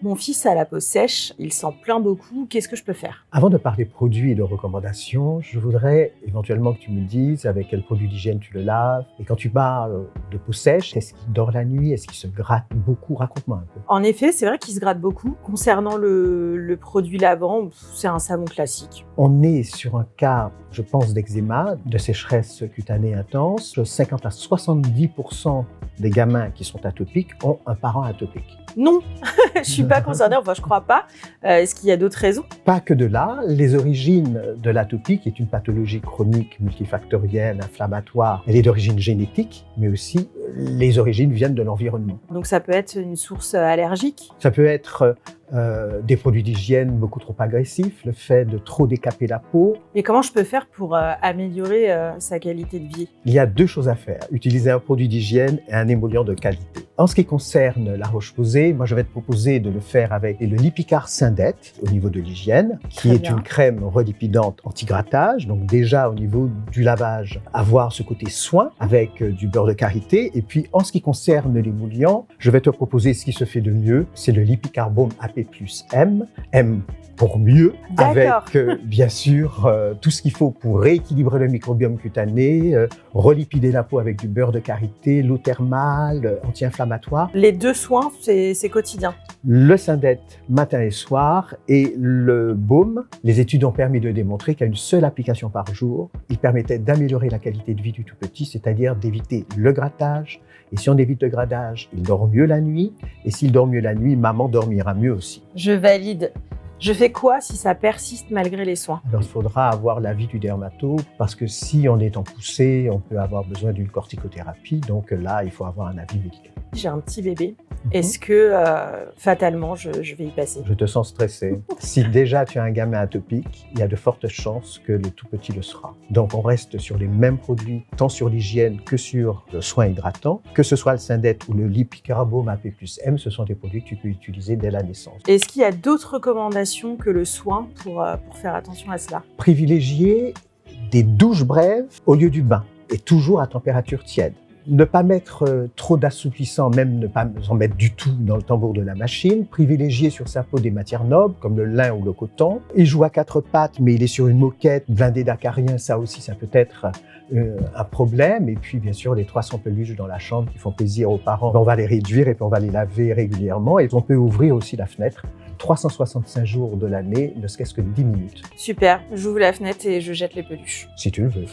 Mon fils a la peau sèche, il s'en plaint beaucoup, qu'est-ce que je peux faire? Avant de parler produits et de recommandations, je voudrais éventuellement que tu me dises avec quel produit d'hygiène tu le laves. Et quand tu parles de peau sèche, est-ce qu'il dort la nuit? Est-ce qu'il se gratte beaucoup? Raconte-moi un peu. En effet, c'est vrai qu'il se gratte beaucoup. Concernant le produit lavant, c'est un savon classique. On est sur un cas, je pense, d'eczéma, de sécheresse cutanée intense. 50 à 70% des gamins qui sont atopiques ont un parent atopique. Non, je suis pas concernée, enfin je crois pas. Est-ce qu'il y a d'autres raisons? Pas que de là, les origines de l'atopie, qui est une pathologie chronique multifactorielle, inflammatoire, elle est d'origine génétique, mais aussi les origines viennent de l'environnement. Donc ça peut être une source allergique? Ça peut être des produits d'hygiène beaucoup trop agressifs, le fait de trop décaper la peau. Et comment je peux faire pour améliorer sa qualité de vie? Il y a deux choses à faire, utiliser un produit d'hygiène et un émollient de qualité. En ce qui concerne la Roche-Posay, moi je vais te proposer de le faire avec le Lipicard Syndette au niveau de l'hygiène, qui est une crème relipidante anti-grattage. Donc déjà au niveau du lavage, avoir ce côté soin avec du beurre de karité. Et puis en ce qui concerne l'émollient, je vais te proposer ce qui se fait de mieux, c'est le Lipicard Baume AP+M. M pour mieux, avec bien sûr tout ce qu'il faut pour rééquilibrer le microbiome cutané, relipider la peau avec du beurre de karité, l'eau thermale, anti-inflammatoire. Les deux soins, c'est quotidien. Le Syndette matin et soir et le baume, les études ont permis de démontrer qu'à une seule application par jour, il permettait d'améliorer la qualité de vie du tout petit, c'est-à-dire d'éviter le grattage. Et si on évite le grattage, il dort mieux la nuit. Et s'il dort mieux la nuit, maman dormira mieux aussi. Je valide. Je fais quoi si ça persiste malgré les soins? Alors, il faudra avoir l'avis du dermato parce que si on est en poussée, on peut avoir besoin d'une corticothérapie. Donc là, il faut avoir un avis médical. J'ai un petit bébé. Est-ce que fatalement, je vais y passer? Je te sens stressée. Si déjà tu as un gamin atopique, il y a de fortes chances que le tout petit le sera. Donc on reste sur les mêmes produits, tant sur l'hygiène que sur le soin hydratant. Que ce soit le Syndette ou le Lipicard Baume AP+M, ce sont des produits que tu peux utiliser dès la naissance. Est-ce qu'il y a d'autres recommandations que le soin pour faire attention à cela? Privilégier des douches brèves au lieu du bain et toujours à température tiède. Ne pas mettre trop d'assouplissant, même ne pas en mettre du tout dans le tambour de la machine. Privilégier sur sa peau des matières nobles, comme le lin ou le coton. Il joue à quatre pattes, mais il est sur une moquette blindée d'acariens. Ça aussi, ça peut être un problème. Et puis, bien sûr, les 300 peluches dans la chambre qui font plaisir aux parents. On va les réduire et puis on va les laver régulièrement. Et on peut ouvrir aussi la fenêtre 365 jours de l'année, ne serait-ce que 10 minutes. Super, j'ouvre la fenêtre et je jette les peluches. Si tu le veux.